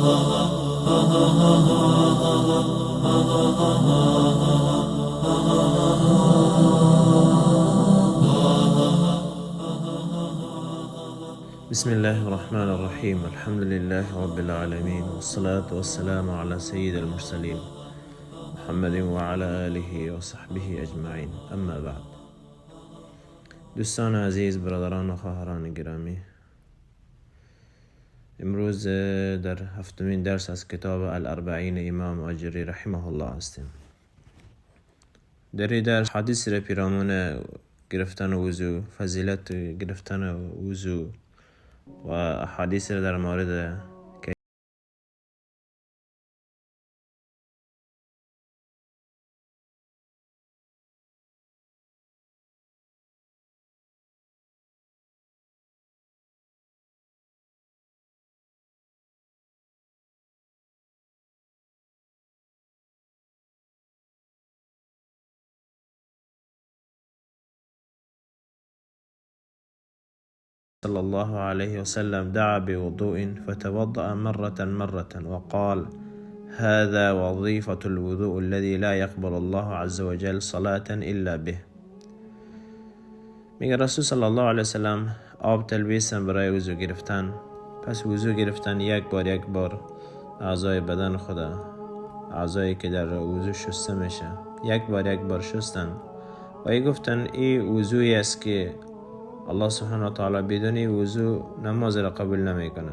بسم الله الرحمن الرحيم. الحمد لله رب العالمين، والصلاة والسلام على سيد المرسلين محمد وعلى آله وصحبه أجمعين. اما بعد. دوستان عزیز، برادران و خواهران گرامی، امروز در هفتمین درس از کتاب الاربعین امام آجری رحمه الله هستیم. در این درس حدیث را پیرامون گرفتن وضو، فضیلت گرفتن وضو و احادیث را در مورد صلى الله عليه وسلم دعا بوضوء فتوضأ مرة وقال: هذا وظيفة الوضوء الذي لا يقبل الله عز وجل صلاة إلا به. میگه رسول صلی الله علیه وسلم آب تلبیسن برای وضو گرفتن. پس وضو گرفتن یک بار اعضای بدن خدا، اعضایی که در وضو شسته میشه، یک بار شستن و ای گفتن این وضوی است که الله سبحانه وتعالى بدون وضو نماز را قبول نمیکنه.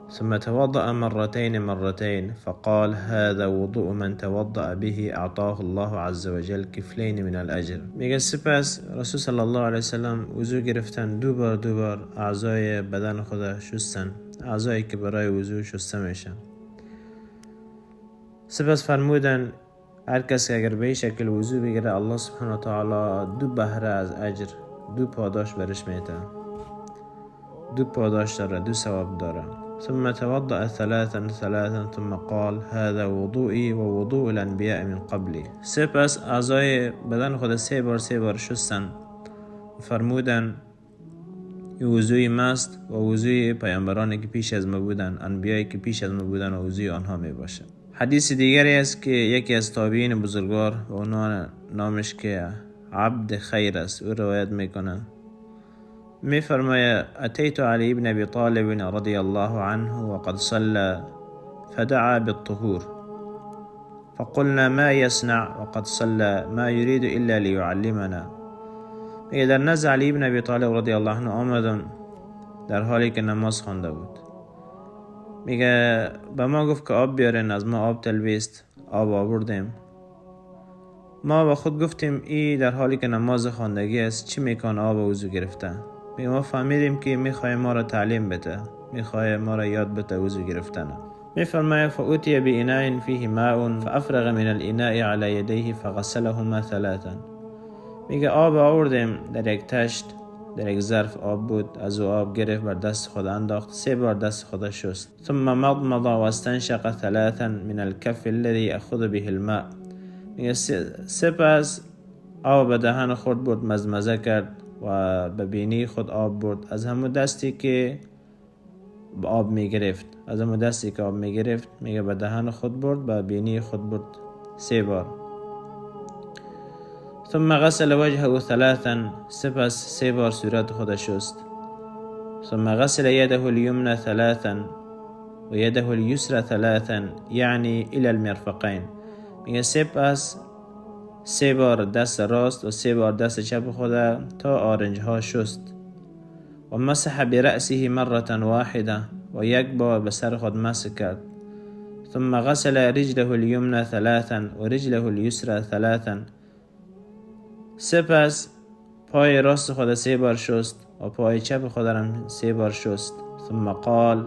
ثم توضأ مرتين فقال: هذا وضوء من توضأ به اعطاه الله عز وجل كفلين من الاجر. میگه سپس رسول صلی الله علیه وسلم وضو گرفتن، دو بار اعضای بدن خدا شستن، اعضایی که برای وضو شسته میشن. سپس فرمودن هر کس که اگر به این شکل وضو بگیره، الله سبحانه وتعالى دو بهره از اجر، دو پاداش برش میده، دو پاداش داره، دو ثواب داره. ثم توضأ ثلاثا ثم قال: هذا وضوئي ووضوء الانبیاء من قبلی. سپس اعضای بدن خود سه بار شستن و فرمودن این وضوی ماست و وضوی پیامبرانی که پیش از ما بودن، انبیایی که پیش از ما بودن و وضوی آنها می باشه. حدیث دیگری است که یکی از تابعین بزرگوار و عنوان نامش که عبد خیر است، او روایت میکنه. میفرماید: اتیت علی ابن ابی طالب رضی الله عنه وقد صلى فدعا بالطهور فقلنا ما يصنع وقد صلى ما يريد الا ليعلمنا. میگه در نزد علی ابن ابی طالب رضی الله عنه آمدن در حالی که نماز خوانده بود. میگه به ما گفت که آب بیارین، از ما آب تلویست، آب آوردیم. ما با خود گفتیم ای در حالی که نماز خواندگی است چی میکن آب وضو گرفته؟ ما فهمیدیم که میخواه ما را تعلیم بده، میخواه ما را یاد بده وضو گرفتن. میفرماید: فأوتی بإناء فيه ماء فأفرغ من الإناء على يديه فغسلهما ثلاثا. میگه آب آوردیم در یک تشت، در یک ظرف آب بود، از او آب گرفت بر دست خود انداخت، سه بار دست خود شست. ثم مضمض واستنشق ثلاثا من الكف الذي يأخذ به الماء. میگه سپس آب به دهن خود برد، مزمزه کرد و به بینی خود آب برد از همون دستی که آب میگرفت، میگه به دهن خود برد، به بینی خود برد سه بار. ثم غسل وجهه ثلاثا. سپس سه بار صورت خود شست. ثم غسل يده اليمنى ثلاثا ويده اليسرى ثلاثا يعني الى المرفقين. میگه سپس سه بار دست راست و سه بار دست چپ خود تا آرنج ها شست. و مسح برأسه مرة واحده و یک بار به سر خود مسح کرد. ثم غسل رجله اليمنى ثلاثا و رجله اليسرى ثلاثا. سپس پای راست خود سه بار شست و پای چپ خود هم سه بار شست. ثم قال: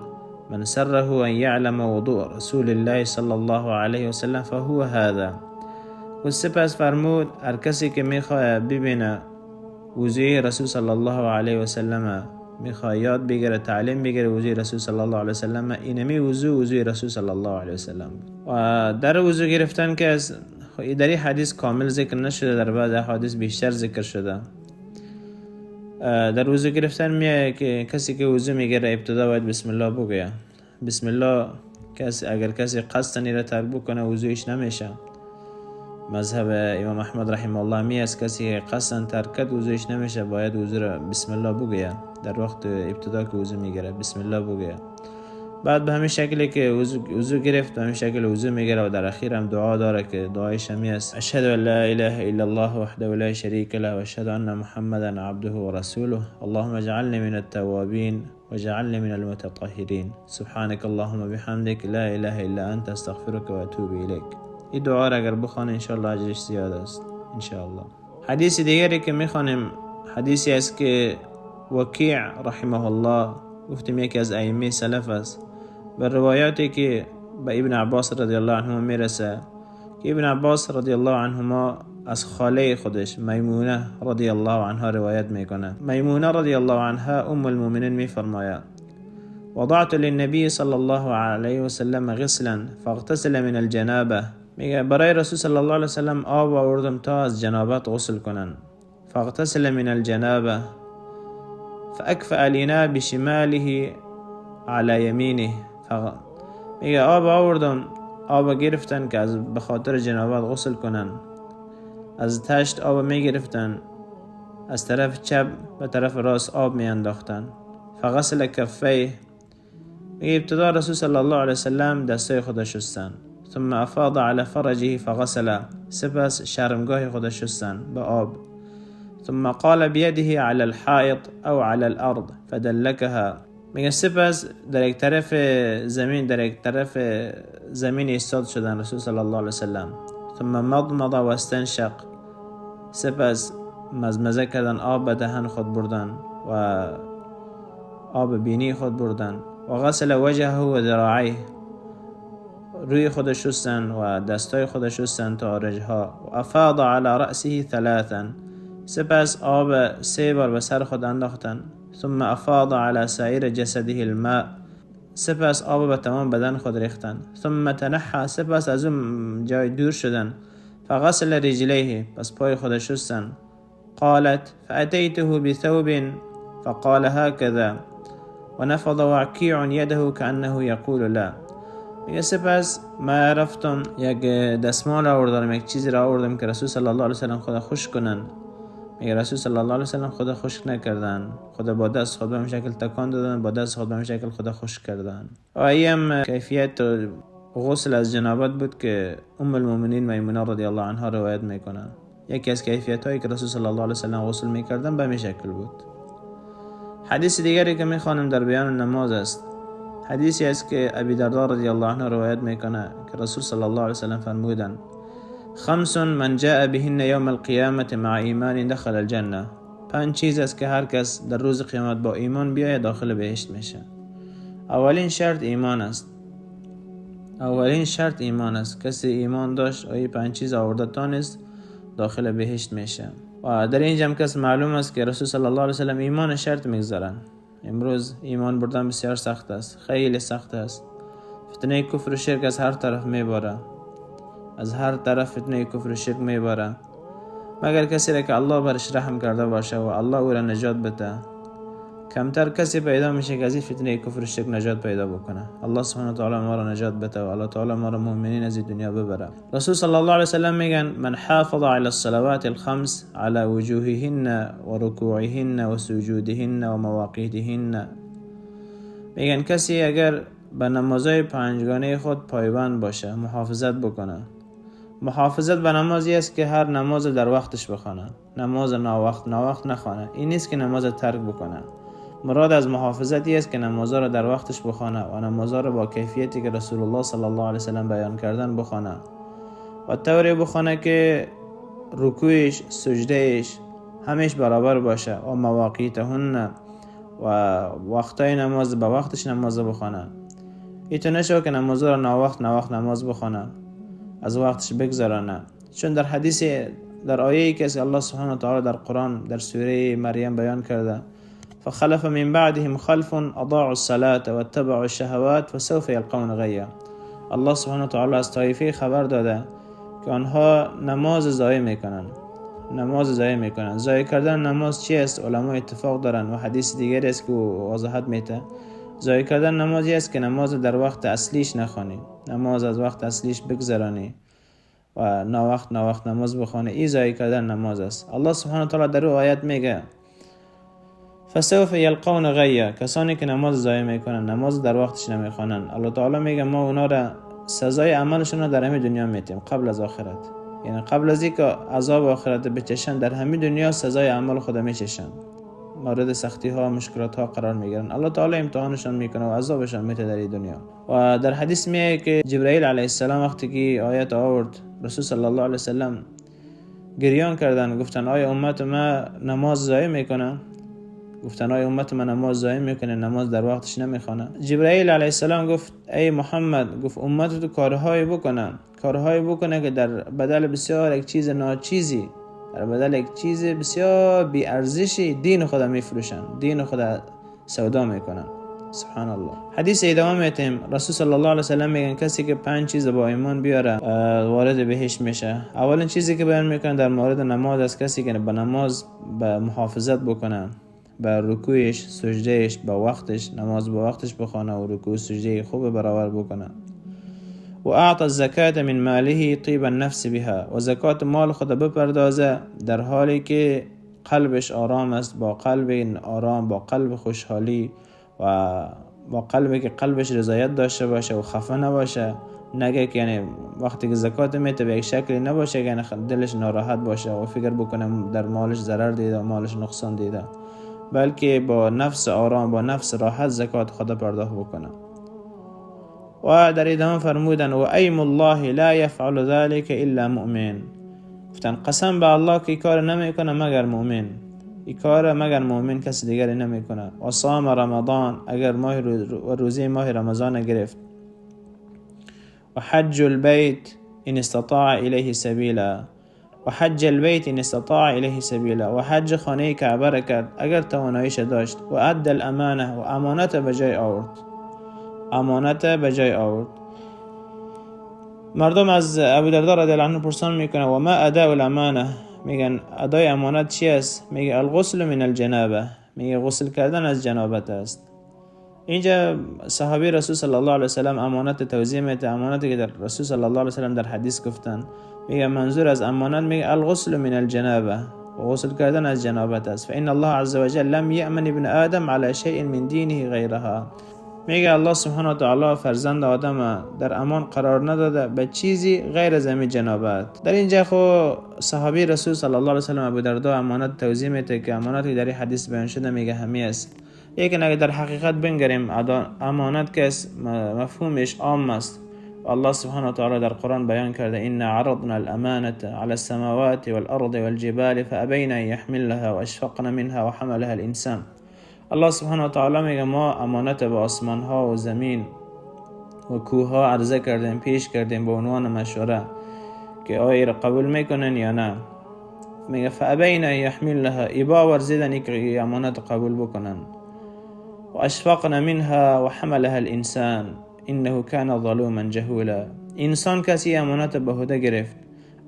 من سره ان يعلم وضوء رسول الله صلی الله علیه وسلم فهو هذا. و سپس فرمود هر کسی که میخواه ببینه وضوی رسول صلی الله علیه وسلم، میخواه یاد بگیره، تعلیم بگیره وضوی رسول صلی الله علیه وسلم، اینمی وضوی رسول صلی الله علیه وسلم. و در وضو گرفتن که در این حدیث کامل ذکر نشده، در بعض حدیث بیشتر ذکر شده. در وضو گرفتن میگه که کسی که وضو میگیره ابتدا باید بسم الله بگه. بسم الله اگر کسی قصد نیره ترک بکنه وضویش نمیشه. مذهب امام احمد رحمه الله می است کسی قصد ترک کرد وضویش نمیشه، باید وضو را بسم الله بگوید. در وقت ابتدا که وضو میگیره بسم الله بگوید. بعد به همین شکلی که وضو گرفت به همین شکل وضو میگیره و در اخیر هم دعا داره که دعای شمی است: اشهد ان لا اله الا الله وحده لا شریک له و اشهد ان محمدا عبده و رسوله اللهم اجعلني من التوابین واجعلني من المتطهرین سبحانك اللهم بحمدك لا اله الا انت استغفرك و اتوب الیک. این دعا را اگر بخوانید انشاءالله اجرش زیاد است انشاءالله. حدیث دیگری که میخوانیم حدیثی است که وکیع رحمه الله گفتیم یکی از ائمه سلف است. به روایاتی که به ابن عباس رضی الله عنهما میرسه که ابن عباس رضی الله عنهما از خاله خودش میمونه رضی الله عنها روایت میکنه. میمونه رضی الله عنها ام المؤمنین میفرماید: وضعت للنبي صلی الله علیه و سلم غسلا فاغتسل من الجنابه. میگه برای رسول صلی الله علیه و سلم آب آوردم تا از جنابت غسل کنن. فاغتسل من الجنابه فاکفأ الاناء بشماله على یمینه. میگه آب آوردم، آب گرفتن که از به خاطر جنابت غسل کنن، از تشت آب میگرفتن، از طرف چپ به طرف راست آب میانداختن. فغسل کفیه. میگه ابتدا رسول صلی الله علیه وسلم دستای خود شستن. ثم افاض على فرجه فغسل. سپس شرمگاه خود شستن با آب. ثم قال بيده على الحائط او على الارض فدلكها. میگه سپس در یک طرف زمین ایستاد شدن رسول صلی الله علیه وسلم. ثم مضمض و استنشق. سپس مزمزه کردن، آب به دهن خود بردن و آب بینی خود بردن. و غسل وجهه و ذراعیه. روی خود شستن و دستای خود شستن تا رجلها. و افاض على رأسه ثلاثا. سپس آب 3 بار به سر خود انداختن. ثم افاض على سایر جسده الماء. سپس آب به تمام بدن خود ریختن. ثم تنحى. سپس از اون جای دور شدن. فغسل رجلیه. پس پای خود شستن. قالت فأتيته بثوب فقال هكذا ونفض وكيع يده كأنه يقول لا. میگه سپس ما رفتم یک دستمال آوردم، یک چیزی را آوردم که رسول صلی الله علیه وسلم خود خشک کنن. میگه رسول صلی الله علیه وسلم خود خشک نکردن، خود با دست خود به همین شکل تکان دادن، با دست خود به همین شکل خود خشک کردن. و ایم کیفیت غسل از جنابت بود که ام المؤمنین میمونه رضی الله عنها روایت میکنه. یکی از کیفیت هایی که رسول صلی الله علیه وسلم غسل میکردن به همین شکل بود. حدیث دیگری که میخوانم در بیان نماز است. حدیثی است که ابی درداء رضی الله عنه روایت میکنه که رسول صلی الله علیه وسلم فرمودند: 5 من جاء بهن یوم القیامة مع ایمان دخل الجنه. 5 چیز است که هر کس در روز قیامت با ایمان بیاید داخل بهشت میشه. اولین شرط ایمان است. کسی ایمان داشت و این 5 چیز آورده تانست داخل بهشت میشه. و در اینجا هم کس معلوم است که رسول صلی الله علیه وسلم ایمان شرط میگذارن. امروز ایمان بردن بسیار سخت است، خیلی سخت است. فتنه کفر و شرک از هر طرف میباره، از هر طرف فتنه کفر و شرک میباره، مگر کسی را که الله برش رحم کرده باشه و الله او را نجات بده. کمتر کسی پیدا میشه که از این فتنه کفر و شرک نجات پیدا بکنه. الله سبحانه و تعالی ما را نجات بده و الله تعالی ما را مؤمنین از دنیا ببره. رسول صلی الله علیه وسلم میگن: من حافظ على الصلوات الخمس على وجوههن و رکوعهن و سجودهن و مواقیتهن. میگن کسی اگر به نمازهای 5گانه خود پایبند باشه، محافظت بکنه. محافظت به نمازی است که هر نماز در وقتش بخونه، نماز ناوقت نخونه. این نیست که نماز ترک بکنه. مراد از محافظتی است که نمازها را در وقتش بخونه و نمازها را با کیفیتی که رسول الله صلی الله علیه وسلم بیان کردن بخونه و طوری بخونه که رکوعش، سجدهش همیش برابر باشه و مواقیتهن و وقتای نماز با وقتش نماز بخونه. ایتو نشو که نمازها را ناوقت نماز بخونه، از وقتش بگذرانه. چون در حدیث در آیه‌ای که الله سبحانه و تعالی در قرآن در سوره مریم بیان کرده: فخلف من بعدهم خلف اضاعوا الصلاة واتبعوا الشهوات فسوف يلقون غيا. الله سبحانه و تعالی از طایفه خبر داده که آنها نماز ضایع میکنن. ضایع کردن نماز چی است؟ علما اتفاق دارن و حدیث دیگری است که وضاحت میده. ضایع کردن نمازی است که نماز در وقت اصلیش نخوانی، نماز از وقت اصلیش بگذرانی و ناوقت نماز بخوانی. این ضایع کردن نماز است. الله سبحانه و تعالی در آیت میگه فسوف یلقون غیا، کسانی که نماز ضایع میکنن، نماز در وقتش نمیخوانن، الله تعالی میگه ما اونا را سزای عملشون رو در همین دنیا میتیم قبل از آخرت. یعنی قبل از اینکه عذاب آخرت بچشن، در همین دنیا سزای عمل خود میچشن، مورد سختی ها و مشکلات ها قرار میگیرن. الله تعالی امتحانشون میکنه و عذابشون میده در این دنیا. و در حدیث میگه که جبرائیل علیه السلام وقتی که آیت آورد، رسول صلی الله علیه وسلم گریان کردن، گفتن آیا امت ما نماز ضایع میکنه؟ گفتن آیا امت من نماز ضایع میکنه، نماز در وقتش نمیخونه؟ جبرائیل علیه السلام گفت ای محمد، گفت امت تو کارهایی بکنه که در بدل بسیار یک چیز ناچیزی، در بدل یک چیز بسیار بی ارزشی دین خدا میفروشن، دین خدا سودا میکنن. سبحان الله. حدیث ادامه میتیم. رسول صلی الله علیه وسلم میگن کسی که 5 چیز با ایمان بیاره وارد بهشت میشه. اولین چیزی که بیان میکنن در مورد نماز است، کسی که به نماز به محافظت بکنه، به رکوعش، سجدهش به وقتش، نماز به وقتش بخونه و رکوع سجده خوب برابر بکنه. و اعطى الزکات من ماله طیب النفس بها، و زکات مال خود بپردازه در حالی که قلبش آرام است، با قلب آرام، با قلب خوشحالی و با قلبی که قلبش رضایت داشته باشه و خفه نباشه. نگه که یعنی وقتی که زکات میده به یک شکلی نباشه که یعنی دلش ناراحت باشه و فکر بکنه در مالش ضرر دیده و مالش نقصان دیده، بلکه با نفس آرام، با نفس راحت زکات خود پرداخت بکنه. و در ادامه فرمودن و ایم الله لا یفعل ذلك الا مؤمن، گفتن قسم به الله که کار نمیکنه مگر مؤمن، این کار مگر مؤمن کسی دیگری نمیکنه. و صام رمضان، اگر روزه ماه رمضان گرفت. و حج البیت ان استطاع الیه سبیلا، و حج البیت ان استطاع الیه سبیلا، و حج خانه کعبه را کرد اگر تواناییش داشت. و ادى الامانه، و امانت به جای آورد. مردم از ابو درداء رضی الله عنه پرسان میکنه و ما اداء الامانه، میگن ادای امانت چی است؟ میگه الغسل من الجنابه، میگه غسل کردن از جنابت است. اینجا صحابی رسول صلی الله علیه وسلم امانت توضیح میده، امانتی که در رسول صلی الله علیه وسلم در حدیث گفتن. میگه منظور از امانت میگه الغسل من الجنابه، غسل کردن از جنابت است. فإن الله عز وجل لم يأمن ابن آدم على شيء من دينه غيرها، میگه الله سبحانه و تعالی فرزند آدم در امان قرار نداده به چیزی غیر از همین جنابت. در اینجا خو صحابی رسول صلی الله علیه وسلم ابو درداء امانت توضیح میده که امانتی در این حدیث بیان شده میگه همی است. لیکن اگر در حقیقت بنگریم امانت که مفهومش عام است. الله سبحانه و تعالی در قرآن بیان کرده ان عرضنا الامانه على السماوات والارض والجبال فابين ان يحملنها واشفقن منها وحملها الانسان. الله سبحانه و تعالی میگه ما امانت به آسمان ها و زمین و کوه ها عرضه کردیم، پیش کردیم به عنوان مشوره که آیا را قبول میکنن یا نه. میگه فابین یحملنها، ابا ورزیدن که امانت قبول بکنن. و اشفقن منها و حملها الانسان انه کان ظلوما جهولا، انسان کسی امانت به عهده گرفت،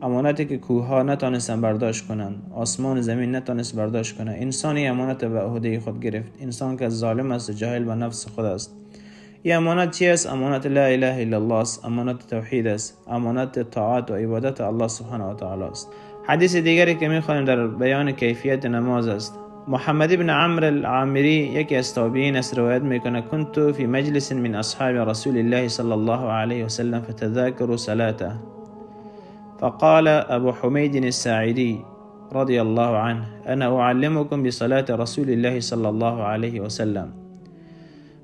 امانتی که کوه ها نتونستن برداشت کنن، آسمان زمین نتونست برداشت کنن. انسانی امانت به عهده خود گرفت، انسان که ظالم است، جاهل به نفس خود است. این امانت چی است؟ امانت لا اله الا الله است، امانت توحید است، امانت طاعت و عبادت الله سبحانه و تعالی است. حدیث دیگری که میخوانیم در بیان کیفیت نماز است. محمد ابن عمرو العامری یکی از تابعین است روایت میکنه كنت في مجلس من اصحاب رسول الله صلی الله علیه وسلم فتذاكروا صلاته فقال ابو حمید الساعدي رضي الله عنه انا اعلمكم بصلاة رسول الله صلی الله علیه وسلم.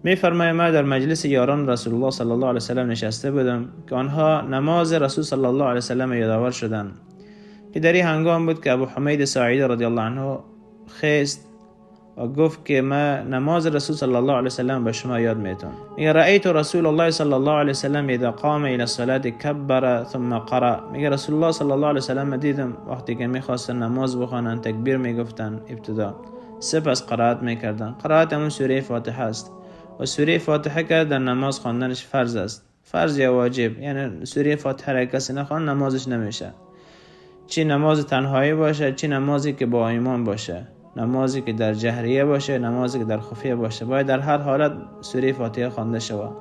می فرماید ما در مجلس یاران رسول الله صلی الله علیه وسلم نشسته بودم که آنها نماز رسول صلی الله علیه وسلم یادآور شدند. که در این هنگام بود که ابو حمید ساعدی رضی الله عنه خیست و گفت که ما نماز رسول صلی الله علیه وسلم به شما یاد میتونم. میگه رأیت رسول الله صلی الله علیه وسلم اذا قام الى الصلاه كبر ثم قرأ. میگه رسول الله صلی الله علیه وسلم دیدم وقتی که میخواستن نماز بخوانن تکبیر میگفتن ابتدا، سپس قرائت میکردن. قرائت همون سوره فاتحه است و سوره فاتحه که در نماز خواندنش فرض است، فرض یا واجب. یعنی سوره فاتحه را کسی نخوان نمازش نمیشه، چی نماز تنهایی باشه چی نمازی که با ایمان باشه. نمازی که در جهریه باشه، نمازی که در خفیه باشه، باید در هر حالت سوره فاتحه خوانده شود.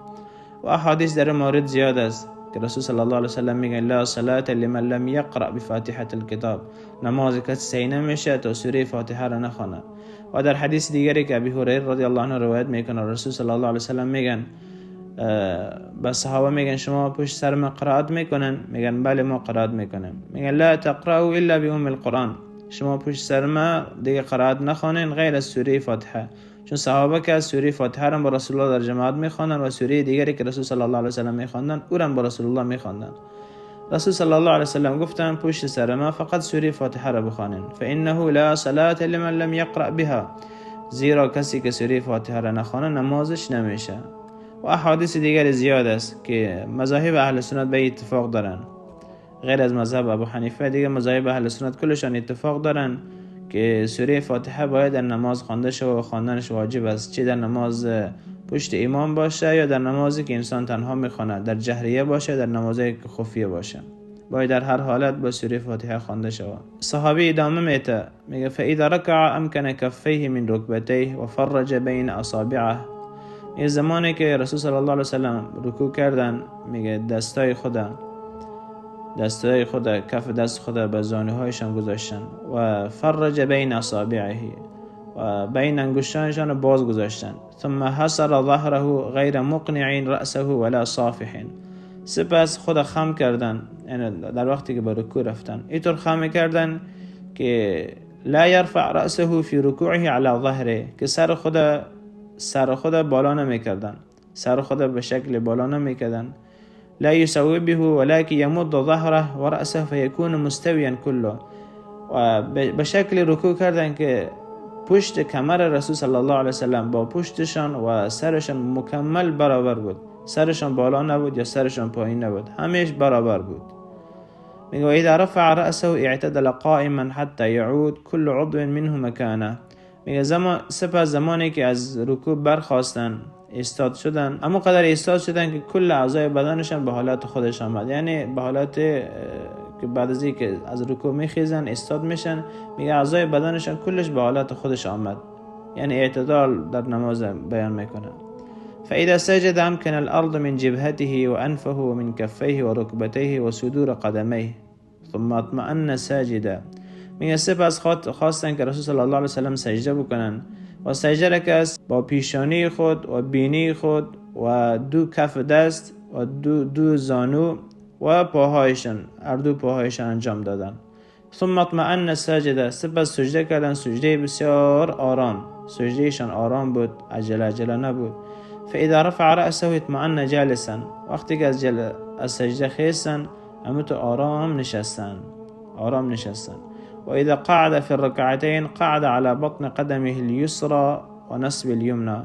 و احادیث در مورد زیاد است که رسول صلی الله علیه و سلم میگن لا صلاة لمن لم یقرأ بفاتحه الکتاب، نماز کسی صحیح نمیشه تا سوره فاتحه را نخونه. و در حدیث دیگری که ابی هریره رضی الله عنه روایت میکنه، رسول صلی الله علیه و سلم میگن به صحابه میگن شما پشت سر ما قرائت میکنن؟ میگن بله ما قرائت میکنیم. میگن لا تقرأوا الا بأم القرآن، شما پشت سر ما دیگه قرائت نخوانین غیر از سوره فاتحه، چون صحابه که از سوره فاتحه را با رسول الله در جماعت میخواندن و سوره دیگری که رسول صلی الله علیه و سلم میخواندن او را با رسول الله میخواندن. رسول صلی الله علیه و سلم گفتن پشت سر ما فقط سوره فاتحه را بخوانین، فانه لا صلاة لمن لم يقرأ بها، زیرا کسی که سوره فاتحه را نخوانه نمازش نمیشه. و احادیث دیگر زیاد است که مذاهب اهل سنت به اتفاق دارن، غیر از مذهب ابو حنیفه دیگه مذاهب اهل سنت کلشان اتفاق دارن که سوره فاتحه باید در نماز خوانده شود و خواندنش واجب است، چه در نماز پشت امام باشه یا در نمازی که انسان تنها میخونه، در جهریه باشه در نمازی که خفیه باشه، باید در هر حالت با سوره فاتحه خوانده شود. صحابی ادامه میگه فاذا رکع امکن کفیه من رکبتیه و فرج بین اصابعه، این زمانی که رسول صلی الله علیه وسلم رکوع کردن میگه دستای خود کف دست خود به زانوهایشان گذاشتن و فرج بین اصابعه و بین انگشتانشان باز گذاشتن، ثم حصر ظهره غیر مقنع رأسه ولا صافح، سپس خود خم کردن، یعنی در وقتی که به رکوع رفتن اینطور خم کردن که لا یرفع رأسه فی رکوعه علی ظهره، که سر خود بالا نمیکردن، سر خود به شکل بالا نمیکردن، لا يسوي به ولكن يمد ظهره و رأسه فيكون مستويا كله، و به شکل رکوع کردن که پشت کمر رسول صلی الله علیه وسلم با پشتشان و سرشان مکمل برابر بود، سرشان بالا نبود یا سرشان پایین نبود، همیشه برابر بود. میگه اذا رفع رأسه اعتدل قائما حتى يعود كل عضو منه مكانه، میگه سپس زمانی که از رکوع برخاستن ایستاد شدن، اما قدر ایستاد شدن که کل اعضای بدنشان به حالت خودش آمد، یعنی به حالت که بعد از اینکه از رکوع میخیزن ایستاد میشن، میگه اعضای بدنشان کلش به حالت خودش آمد، یعنی اعتدال در نماز بیان میکنه. فاذا سجد امكن الارض من جبهته وانفه ومن كفيه وركبتيه وصدور قدميه ثم اطمأن ساجدا، میگه سپس خواستن که رسول صلی الله علیه وسلم سجده بکنن و سجده را که با پیشانی خود و بینی خود و دو کف دست و دو زانو و پاهایشان، دو پاهایشان انجام دادن. ثم اطمأن ساجده، سپس سجده کردن، سجده بسیار آرام، سجدهشان آرام بود، عجله نبود. فاذا رفع رأسه اطمأن جالسا، وقتی که از سجده خیستن همونطور آرام نشستن. وإذا قعد في الركعتين قعد على بطن قدمه اليسرى ونصب اليمنى،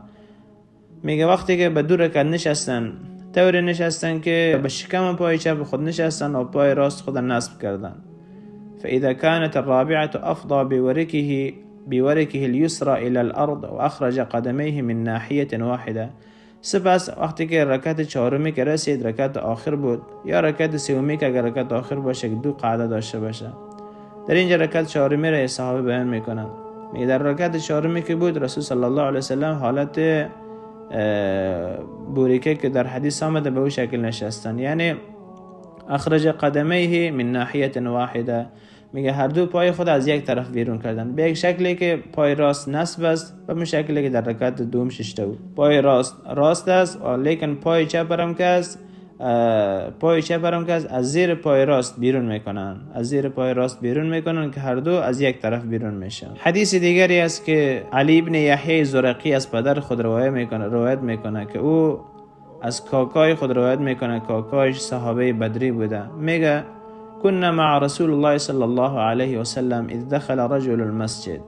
میگه وقتی که به دو رکعت نشستن طوری نشستن که به شکم پای چپ خود نشستن و پای راست خود نصب کردن. فإذا كانت الرابعة أفضى بوركه اليسرى إلى الأرض وأخرج قدميه من ناحية واحدة، سپس وقتی که رکعت چهارمی که رسید، رکعت آخر بود یا رکعت سومی که اگر رکعت آخر باشه که دو قاعده داشته باشه، در اینجا رکعت چهارمی را صحابه بیان میکنن. میگه در رکعت چهارمی که بود رسول صلی الله علیه وسلم حالت بوریکه که در حدیث آمده به او شکل نشستن، یعنی اخرج قدمیه من ناحیه واحده، میگه هر دو پای خود از یک طرف بیرون کردن، به یک شکلی که پای راست نصب است و به شکلی که در رکعت دوم ششته بود. پای راست است لیکن پای چپ هم که است، از زیر پای راست بیرون میکنن، که هر دو از یک طرف بیرون میشن. حدیث دیگری است که علی ابن یحیی زرقی از پدر خود روایت میکنه که او از کاکای خود روایت میکنه، کاکایش صحابه بدری بوده. میگه كنا مع رسول الله صلی الله علیه و سلم اذ دخل رجل المسجد،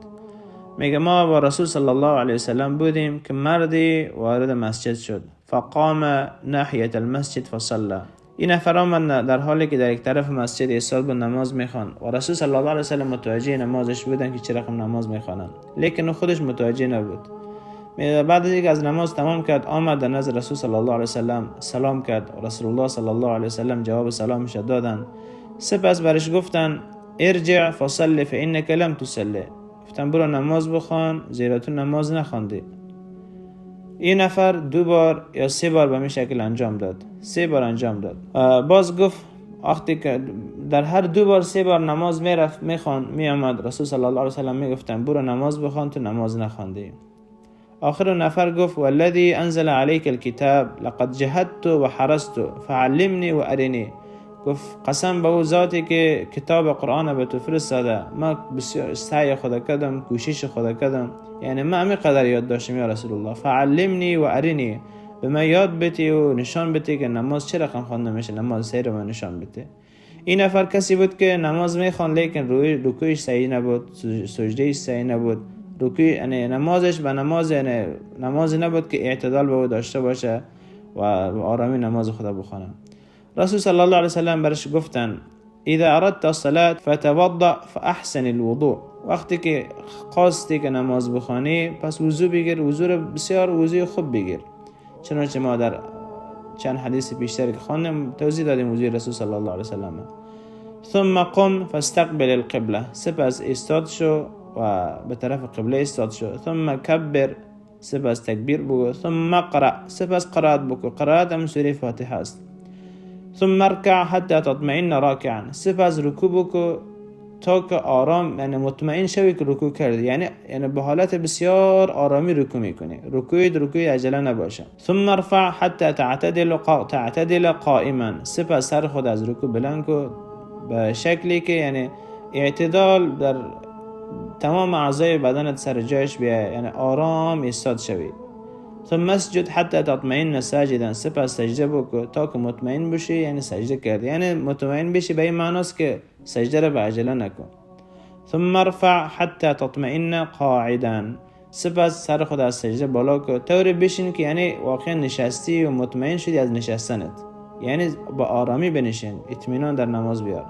میگه ما با رسول صلی الله علیه و سلم بودیم که مردی وارد مسجد شد، فقام ناحیه المسجد فصلى، این نفر آمد در حالی که در یک طرف مسجد ایستاد بود نماز میخوان و رسول صلی الله علیه و سلم متوجه نمازش بودن که چه رقم نماز میخوانن، لیکن خودش متوجه نبود. بعد از اینکه از نماز تمام کرد آمد در نزد رسول صلی الله علیه و سلم سلام کرد، رسول الله صلی الله علیه و سلم جواب سلامش دادن، سپس برش گفتن ارجع فصلی فانک لم تصلی، گفتن برو نماز بخوان، زیرا تو نماز نخواندی. این نفر 2 بار یا 3 بار به این شکل انجام داد، 3 بار انجام داد. باز گفت وقتی که در هر 2 بار 3 بار نماز میرفت میخوان میامد، رسول صلی الله علیه و سلم میگفتن برو نماز بخوان، تو نماز نخواندی. آخر نفر گفت والذی انزل علیک الکتاب لقد جهدت و حرست فعلمنی و ارینی. گفت قسم به او ذاتی که کتاب قرآن به تو فرستاده، من بسیار سعی خود کردم، کوشش خود کردم، یعنی من همین قدر یاد داشتم یا رسول الله، فعلمنی و ارینی، به من یاد بده و نشان بده که نماز چه رقم خوانده میشه، نماز سیر من نشان بده. این نفر کسی بود که نماز میخوان لیکن رکوعش صحیح نبود، سجدهش صحیح نبود، رکوع یعنی نمازش به نماز یعنی نمازی نبود که اعتدال به او داشته باشه و آرامی نماز خدا بخونه. رسول صلی الله علیه و سلم برش گفتن اذا اردت الصلاة فتوضأ فاحسن الوضوء. وقتی که قاصدی که نماز بخوانی پس وضو بگیر، وضو رو بسیار وضو خوب بگیر. چنانچه ما در چند حدیث بیشتر که خواندیم توضیح دادیم وضوی رسول صلی الله علیه و سلم. ثم قم فاستقبل القبله، سپس استاد شو و به طرف قبله استاد شو. ثم کبر، سپس تکبیر بگو. ثم قرأ، سپس قرائت بکو. قرائت هم سوره فاتحه است. ثم ارکع حتی تطمئن راکعا، سپس رکوع بکو تا که آرام یعنی مطمئن شوی که رکوع کردی، یعنی به حالت بسیار آرامی رکوع میکنی، رکوع عجله نباشه. ثم ارفع حتی تعتدل قائما، سپس سر خود از رکوع بلند کو به شکلی که یعنی اعتدال در تمام اعضای بدنت سر جایش بیای، یعنی آرام ایستاد شوی. ثم اسجد حتی تطمئن ساجدا، سپس سجده بکو تا که مطمئن بشی یعنی سجده کردی، یعنی مطمئن بشی به این معناست که سجده را به عجله نکن. ثم ارفع حتی تطمئن قاعدا، سپس سر خود از سجده بالا کو طوری بشین که یعنی واقعا نشستی و مطمئن شدی از نشستنت، یعنی با آرامی بنشین، اطمینان در نماز بیار.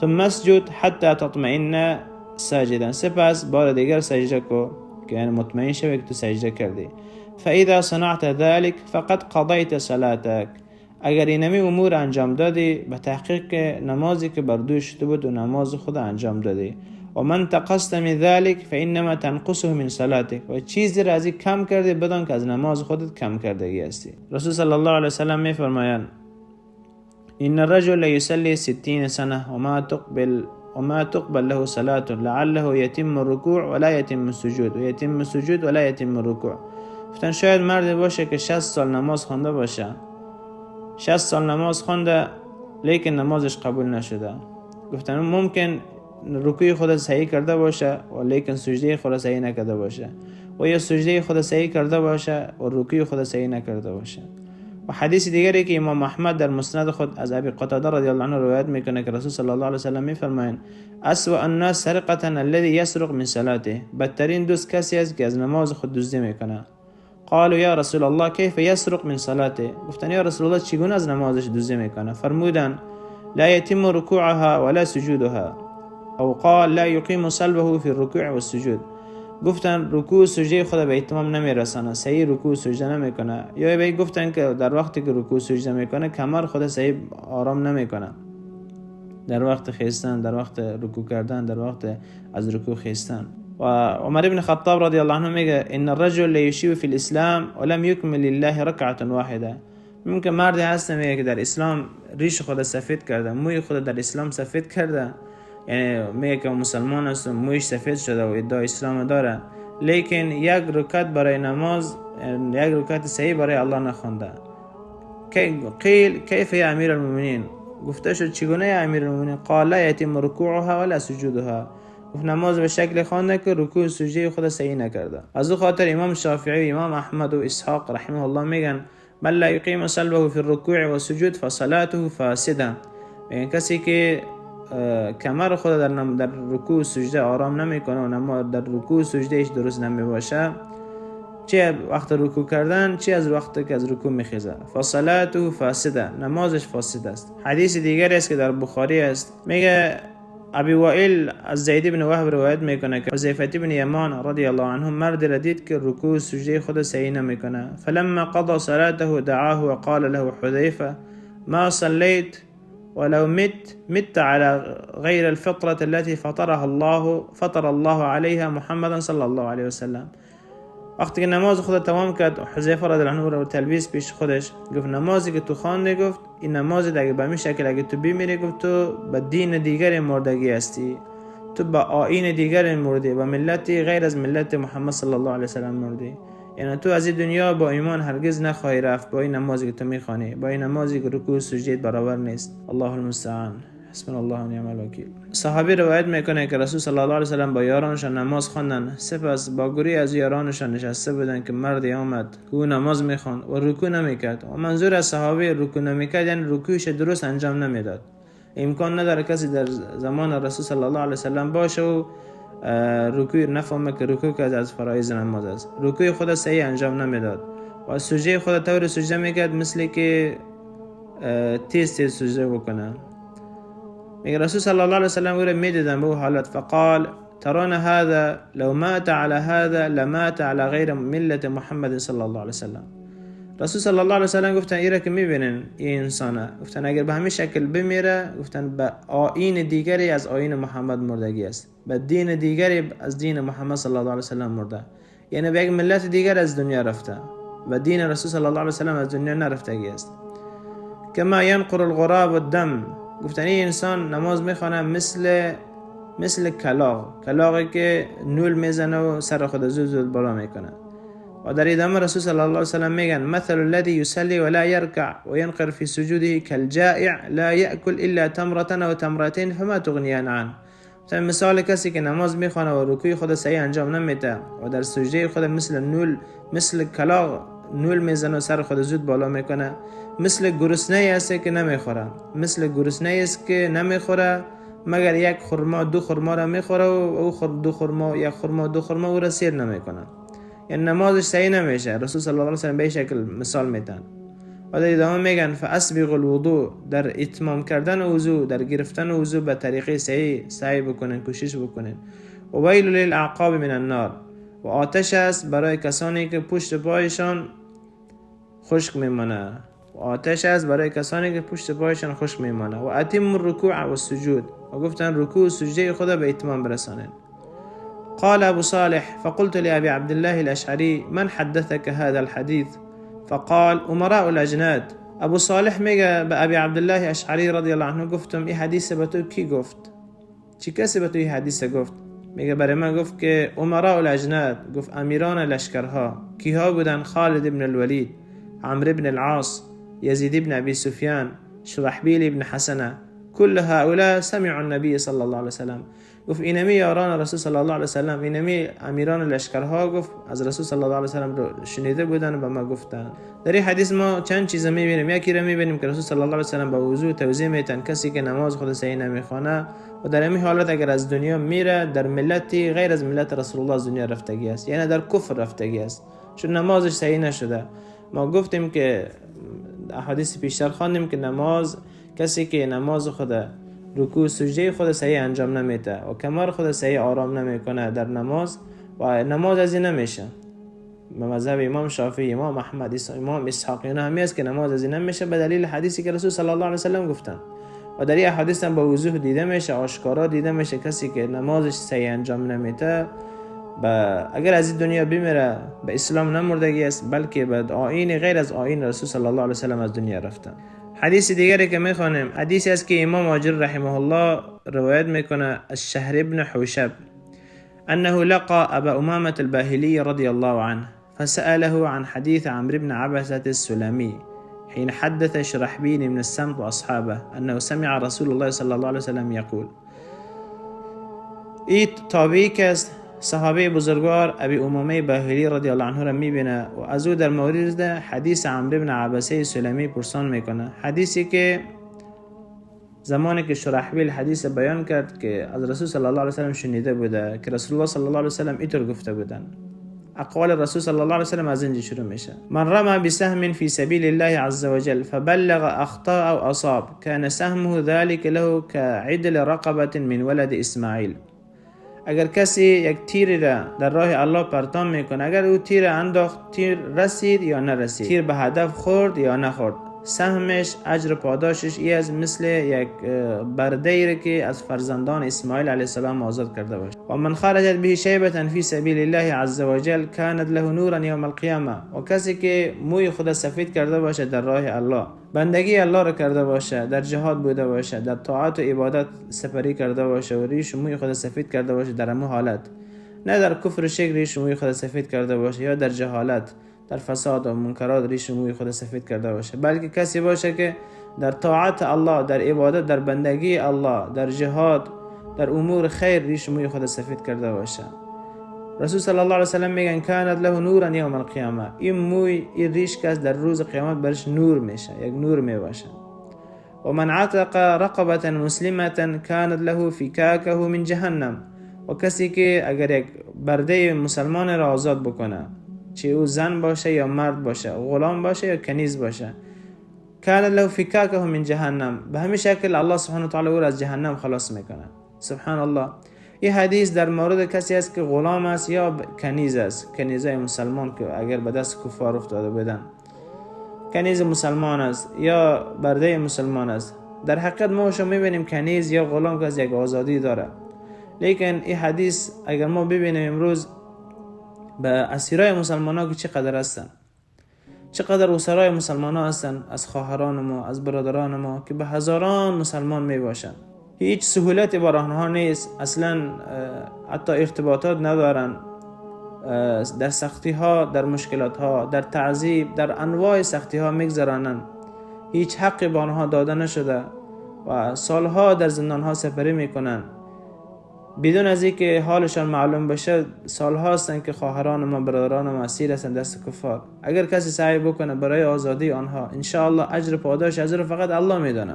ثم اسجد حتی تطمئن ساجدا، سپس بار دیگر سجده کو که یعنی مطمئن شوی که تو سجده کردی. فاذا صنعت ذلك فقد قضيت صلاتك، اگر اینمی امور انجام دادی به تحقیق نمازی که بر دوش شده بود و نماز خود انجام دادی. و من تقصت من ذلك فانما تنقصه من صلاتك، و چیزی را از کم کردی بدان که از نماز خودت کم کردگی هستی. رسول صلی الله علیه وسلم می فرمایند ان الرجل يصلي 60 سنه وما تقبل له صلاة لعله يتم الركوع ولا يتم السجود ويتم السجود ولا يتم الركوع. گفتن شاید مردی باشه که 60 سال نماز خوانده باشه، 60 سال نماز خوانده لیکن نمازش قبول نشده. گفتن ممکن رکوع خود صحیح کرده باشه و لیکن سجده خود صحیح نکرده باشه، و یا سجده خود صحیح کرده باشه و رکوع خود صحیح نکرده باشه. و حدیث دیگری که امام احمد در مسند خود از ابی قتاده رضی الله عنه روایت میکنه که رسول صلی الله علیه و سلم میفرمایند اسوأ الناس سرقة الذي يسرق من صلاته، بدترین دوست کسی است که از نماز خود دزدی میکنه. قالوا یا رسول الله کیف یسرق من صلاته، گفتن یا رسول الله چگونه از نمازش دزدی میکنه؟ فرمودن لا يتم ركوعها ولا سجودها، او قال لا يقيم صلبه في الركوع والسجود. گفتن رکوع و سجده خود به اتمام نمیرسانه، صحیح رکوع و سجده نمیکنه. یا به گفتن که در وقتی که رکوع و سجده میکنه کمر خود صحیح آرام نمیکنه، در وقت خیستن، در وقت رکوع کردن، در وقت از رکوع خیستن. و عمر ابن خطاب رضی الله عنه میگه ان الرجل لا يشيب في الاسلام ولم يكمل لله ركعه واحده. ممکن مردی هست میگه که در اسلام ریش خود سفید کرده، موی خود در اسلام سفید کرده، یعنی میگه که مسلمان است و مویش سفید شده و ادعای اسلام داره، لیکن یک رکعت برای نماز، یک رکعت صحیح برای الله نخونده. قیل کیف یا امیر المؤمنین، گفته شد چگونه یا امیر المؤمنین؟ قال لا يتم ركوعها ولا سجودها، گفت نماز به شکل خوانده که رکوع و سجده خود صحیح نکرده. از او خاطر امام شافعی و امام احمد و اسحاق رحمه الله میگن من لا يقيم صلبه في الركوع والسجود فصلاته فاسده، یعنی کسی که کمر خود در رکوع و سجده آرام نمیکنه و نماز در رکوع و سجدهش درست نمیباشه، چه وقت رکوع کردن چه از وقت که از رکوع میخیزه، فصلاته فاسده، نمازش فاسد است. حدیث دیگری است که در بخاری است، میگه ابی وائل از زید بن وهب روایت میکنه که حذیفه بن یمان رضی الله عنه مرد را دید که رکوع و سجده خود صحیح نمیکنه. فلما قضى صلاته دعاه وقال له حذیفه ما صلیت ولو مت على غير الفطرة التي فطر الله عليها محمد صلى الله عليه وسلم. وقتی که نماز خود تمام کرد، حذیفه رضی الله عنه رو تلبیس پیش خودش گفت نمازی که تو خوانده، گفت این نمازی اگه به همین شکل اگه تو بمیری، گفت تو به دین دیگر مردگی هستی، تو به آیین دیگر مردی، به ملتی غیر از ملت محمد صلی الله علیه وسلم مردی. یعنی تو از این دنیا با ایمان هرگز نخواهی رفت با این نمازی که تو میخوانی، با این نمازی که رکوع و سجود برابر نیست. الله المستعان. حسبنا الله و نعم الوکیل. صحابی روایت میکنه که رسول صلی الله علیه وسلم با یارانشان نماز خواندن، سپس با گروهی از یارانشان نشسته بودن که مردی آمد که او نماز میخواند و رکوع نمیکرد. و منظور از صحابی رکوع نمیکرد یعنی رکوعش درست انجام نمیداد. امکان نداره کسی در زمان رسول صلی الله علیه وسلم باشه و رکوع نفهمه که رکوع که از فرایض نماز است. رکوع خود صحیح انجام نمیداد و سجده خود طور سجده میکرد مثل که تیز سجده بکنه. میگه رسول صلی الله علیه وسلم او را میدیدن به حالت، فقال ترون هذا لو مات على هذا لمات على غیر ملت محمد صلی الله علیه وسلم. رسول صلی الله علیه وسلم گفتن ایره که میبینن این انسانه، گفتن اگر به همین شکل بمیره، گفتن به آیین دیگری از آیین محمد مردگی است، به دین دیگری از دین محمد صلی الله علیه وسلم مرده، یعنی به یک ملت دیگر از دنیا رفته و دین رسول صلی الله علیه وسلم از دنیا نرفتگی است. کما ینقر الغراب والدم، گفتن این انسان نماز میخونه مثل کلاغی که نول میزنه و سر خود زود بالا میکنه. و در ادامه رسول صلی الله علیه وسلم میگن مثل الذي يصلي ولا يركع وينقر في سجوده كالجائع لا يأكل الا تمرة او تمرتين فما تغنيان عنه. مثال کسی که نماز میخونه و رکوع خود صحیح انجام نمیده و در سجده خود مثل کلاغ نول میزنه و سر خود زود بالا میکنه، مثل گرسنه است که نمیخوره، مگر یک خرما دو خرما را میخوره و او دو خرما او را سیر نمیکنه، یعنی نمازش صحیح نمیشه. رسول صلی الله علیه وسلم به شکل مثال میدن و در ادامه میگن فاسبغ الوضوء، در اتمام کردن وضو، در گرفتن وضو به طریقه صحیح سعی بکنن، کوشش بکنن. و ویل للعقاب من النار، و آتش است برای کسانی که پشت پایشان خشک میمانه، و اتم الرکوع و السجود، و گفتن رکوع و سجده خدا به اتمام برسانن. قال ابو صالح فقلت لأبي عبد الله الاشعري من حدثك هذا الحديث؟ فقال امراء الاجناد. ابو صالح میگه به ابی عبدالله اشعری رضی الله عنه گفتم این حدیث به تو کی گفت؟ چی کسی به تو این حدیث گفت؟ میگه برای من گفت که امراء الاجناد، گفت امیران لشکرها. کیها بودن؟ خالد ابن الولید، عمرو ابن العاص، یزید ابن ابی سفیان، شرحبیل ابن حسنه، كل هؤلاء سمعوا النبي صلى الله عليه وسلم. گفت اینمی یاران رسول صلی الله علیه وسلم، اینمی امیران لشکرها، گفت از رسول صلی الله علیه وسلم رو شنیده بودن و به ما گفتن. در این حدیث ما چند چیز میبینیم. یکی رو میبینیم که رسول صلی الله علیه وسلم با وضو توضیح میدن کسی که نماز خود صحیح نمیخونه و در این حالت اگر از دنیا میره در ملتی غیر از ملت رسول الله از دنیا رفتگی است، یعنی در کفر رفتگی است، چون نمازش صحیح نشده. ما گفتیم که احادیث پیشتر خواندیم که کسی که نماز خود رکوع سجده خود صحیح انجام نمیده و کمر خود صحیح آرام نمیکنه در نماز و نماز از این نمیشه. به مذهب امام شافعی، امام احمد، امام اسحاق اینا همی است که نماز از این نمیشه به دلیل حدیثی که رسول صلی الله علیه وسلم گفتن و در این حدیث هم با وضوح دیده میشه، آشکارا دیده میشه کسی که نمازش صحیح انجام نمیده اگر از این دنیا بمیره به اسلام نمردگی است، بلکه به آیین غیر از آیین رسول صلی الله علیه وسلم از دنیا رفته. حدیث دیگری که میخوانیم حدیثی است که امام آجر رحمه الله روایت میکنه از شهر ابن حوشب انه لقى ابا امامة الباهلي رضي الله عنه فسأله عن حديث عمرو بن عبسة السلمي حين حدث شرحبيل بن السمط واصحابه انه سمع رسول الله صلى الله عليه وسلم يقول. این تابعی که است صحابه بزرگوار ابی امامه باهلی رضی الله عنه را میبینه و از او در مورد حدیث عمرو بن عبسه سلمی پرسان میکنه، حدیثی که زمانی که شرحبیل حدیث بیان کرد که از رسول صلی الله علیه وسلم شنیده بوده که رسول الله صلی الله علیه وسلم اینطور گفته بودن. اقوال رسول صلی الله علیه وسلم از اینجا شروع میشه: من رمى بسهم في سبيل الله عز وجل فبلغ اخطاء او اصاب كان سهمه ذلك له كعدل رقبة من ولد اسماعیل. اگر کسی یک تیر را در راه الله پرتاب میکنه، اگر او تیر انداخت، تیر رسید یا نرسید، تیر به هدف خورد یا نخورد، سهمش اجر پاداشش ای از مثل یک برده‌ای که از فرزندان اسماعیل علیه السلام آزاد کرده باشه. و من خرجت به شیبة فی سبیل الله عز وجل کانت له نورا یوم القیامه. و کسی که موی خود سفید کرده باشه در راه الله، بندگی الله را کرده باشه، در جهاد بوده باشه، در طاعت و عبادت سپری کرده باشه و ریش موی خود سفید کرده باشه در همه حالت، نه در کفر و شرک ریش موی خود سفید کرده باشه یا در جهالت، در فساد و منکرات ریش موی خود سفید کرده باشه، بلکه کسی باشه که در طاعت الله، در عبادت، در بندگی الله، در جهاد، در امور خیر ریش موی خود سفید کرده باشه. رسول صلی الله علیه و سلم میگن کانت له نورا یوم القیامه. این موی، این ریش که در روز قیامت برش نور میشه، یک نور میباشه. و من عتق رقبه مسلمه کانت له فکاکه من جهنم. و کسی که اگر یک برده مسلمان را آزاد بکنه، چه او زن باشه یا مرد باشه، غلام باشه یا کنیز باشه، کانت له فکاکه من جهنم، به همین شکل الله سبحانه و تعالی او را از جهنم خلاص میکنه. سبحان الله. این حدیث در مورد کسی است که غلام است یا کنیز است، کنیزای مسلمان که اگر به دست کفار افتاده بدن، کنیز مسلمان است یا برده مسلمان است. در حقیقت ما شما میبینیم کنیز یا غلام که از یک آزادی داره، لیکن این حدیث اگر ما ببینیم امروز به اسیرای مسلمان ها که چقدر هستن، چقدر اسرای مسلمان ها هستن، از خواهران ما، از برادران ما که به هزاران مسلمان می باشن، هیچ سهولتی بر آنها نیست، اصلا حتی ارتباطات ندارن، در سختی ها، در مشکلات ها، در تعذیب، در انواع سختی ها میگذرانن، هیچ حقی به آنها داده نشده و سالها در زندان ها سپری میکنن بدون از اینکه حالشان معلوم بشه. سالها هستن که خواهران ما، برادران ما اسیر هستن دست کفار. اگر کسی سعی بکنه برای آزادی آنها، انشاءالله اجر پاداش از رو فقط الله میدونه.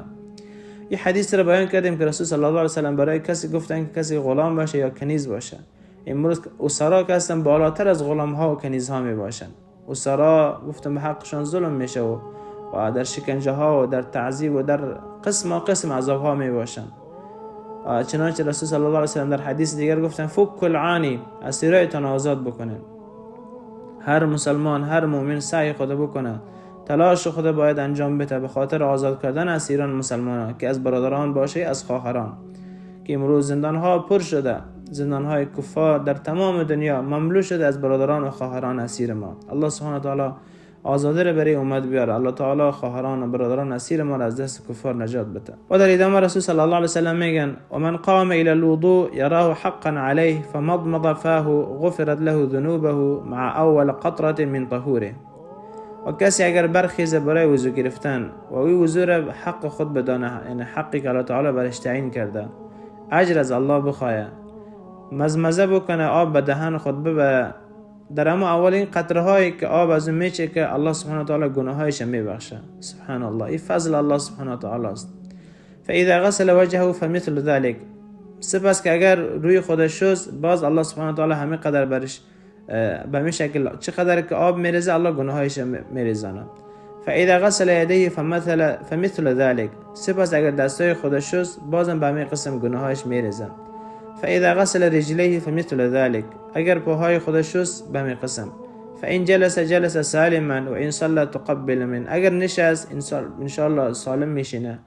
یه حدیث رو بیان کردیم که رسول صلی الله علیه و سلم برای کسی گفتن که کسی غلام باشه یا کنیز باشه. امروز اسرا که هستن بالاتر از غلام ها و کنیز ها می باشن. اسرا گفتم به حقشان ظلم میشه و در شکنجه ها و در تعذیب و در قسم عذاب ها می باشن. چنانچه رسول صلی الله علیه و سلم در حدیث دیگر گفتن فک العانی، اسیرایتان آزاد بکنن. هر مسلمان، هر مؤمن سعی خود بکنه، تلاش خود باید انجام بده به خاطر آزاد کردن اسیران مسلمانان که از برادران باشه، از خواهران، که امروز زندان ها پر شده، زندان های کفار در تمام دنیا مملو شده از برادران و خواهران اسیر ما. الله سبحانه و تعالی آزاده رو برای امت بیاره. الله تعالی خواهران و برادران اسیر ما را از دست کفار نجات بده. و در ادامه رسول صلی الله علیه و سلم میگن و من قام الى الوضوء يراه حقا عليه فمضمض فاه غفرت له ذنوبه مع اول قطره من طهوره. و کسی اگر برخیزه برای وضو گرفتن و این وضو را حق خود بدانه، یعنی حقی که الله تعالی برش تعیین کرده، اجر از الله بخواه، مزمزه بکنه، آب به دهن خود ببره، در اما اولین قطره هایی که آب از اون میچه که الله سبحانه و تعالی گناهایش میبخشه. سبحان الله، این فضل الله سبحانه و تعالی است. فاذا غسل وجهه فمثل ذلك. سپس که اگر روی خودش شست، باز الله سبحانه و تعالی همین قدر برش به همین شکل، چقدر که آب میریزه الله گناهایش میریزانه. فاذا غسل یدیه فمثل ذلك. سپس اگر دستای خودش شست، بازم به همین قسم گناهایش میریزه. فاذا غسل رجليه فمثل ذلك. اگر پاهای خودش شست، به همین قسم. فان جلس سالما و ان صلى تقبل من. اگر نشست ان شاء الله سالم میشینه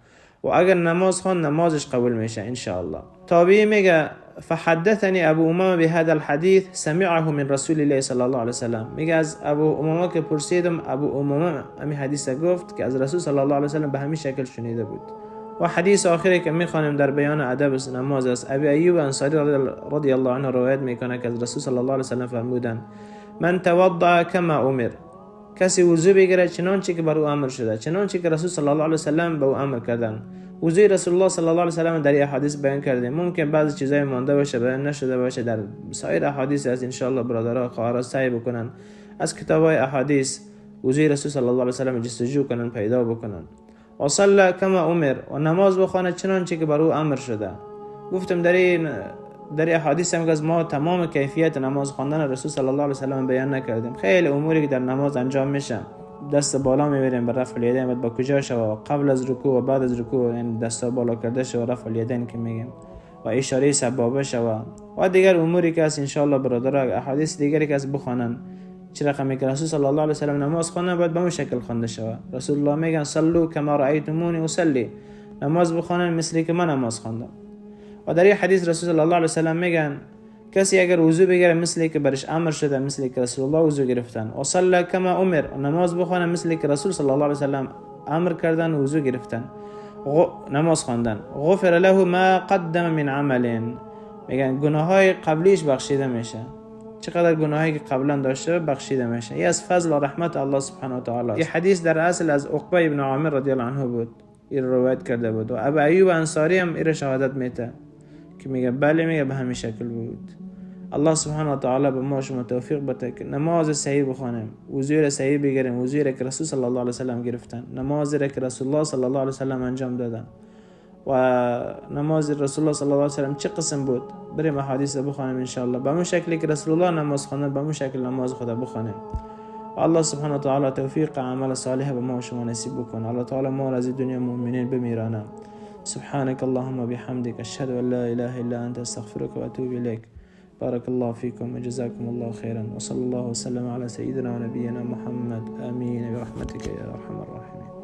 و اگر نماز خوان نمازش قبول میشه ان شاء الله. تابعی میگه فحدثني ابو امامه بهذا الحديث سمعه من رسول الله صلی الله علیه وسلم. میگه از ابو امامه که پرسیدم، ابو امامه همین حدیث گفت که از رسول صلی الله علیه وسلم به همین شکل شنیده بود. و حدیث آخری که میخوانیم در بیان ادب نماز است. ابی ایوب انصاری رضی الله عنه روایت میکنه که از رسول صلی الله علیه وسلم فرمودن من توضأ کما امر. کسی وضو بگیره چنانچه که بر او امر شده، چنانچه که رسول صلی الله علیه وسلم به او امر کردن. وضوی رسول الله صلی الله علیه وسلم در این احادیث بیان کرده. ممکن بعضی چیزای مانده باشه، بیان نشده باشه، در سایر احادیث از ان شاء الله برادرها خواهرها سعی بکنن از کتابای احادیث وضوی رسول صلی الله علیه وسلم جستجو کنن، پیدا بکنن. و صلی کما امر. و نماز بخونه چنانچه که بر او امر شده. گفتم در این احادیث هم که از ما تمام کیفیت نماز خواندن رسول صلی الله علیه وسلم بیان نکردیم. خیلی اموری که در نماز انجام میشه، دست بالا میبریم به رفع الیدین، با کجا شو، قبل از رکوع و بعد از رکوع، یعنی دست بالا کرده شو، رفع الیدین که میگیم، و اشاره سبابه شو و دیگر اموری که از ان شاء الله برادرها احادیث دیگری که از بخوانن چه رقمی که رسول صلی الله علیه و سلم نماز خوندن باید به اون شکل خوانده شود. رسول الله میگن صلوا کما رأیتمونی اصلی، نماز بخونن مثلی که من نماز خواندم. و در این حدیث رسول صلی الله علیه و سلم میگن کسی اگر وضو بگیره مثلی که برش امر شده، مثلی که رسول الله وضو گرفتن، و صلی کما امر، نماز بخونه مثلی که رسول صلی الله علیه و سلم امر کردن و وضو گرفتن، نماز خواندن، غفر له ما قدم من عمل، میگن گناههای قبلیش بخشیده میشه. چقدر گناهایی که قبلا داشته بخشیده میشه. این از فضل و رحمت الله سبحانه و تعالی. این حدیث در اصل از عقبه ابن عامر رضی الله عنه بود، این روایت کرده بود و ابو ایوب انصاری هم این شهادت میده که میگه بله، میگه به همین شکل بود. الله سبحانه و تعالی به ما شما توفیق بده که نماز صحیح بخونیم، وضوی صحیح بگیریم، وضوی که رسول صلی الله علیه و سلم گرفتن، نمازی که رسول الله صلی الله علیه و سلم انجام دادن و نماز رسول الله صلی الله علیه و سلم چه قسم بود. بریم احادیث بخونیم ان شاء الله به اون شکلی که رسول الله نماز خوندن، به اون شکل نماز خدا بخونیم. الله سبحانه و تعالی توفیق عمل صالح به ما و شما نصیب بکنه. الله تعالی ما را از دنیا مؤمنین بمیرانه. سبحانك اللهم وبحمدك اشهد ان لا اله الا انت استغفرك واتوب اليك. بارك الله فيكم وجزاكم الله خيرا، وصلى الله وسلم على سيدنا ونبينا محمد. آمين برحمتك يا أرحم الراحمين.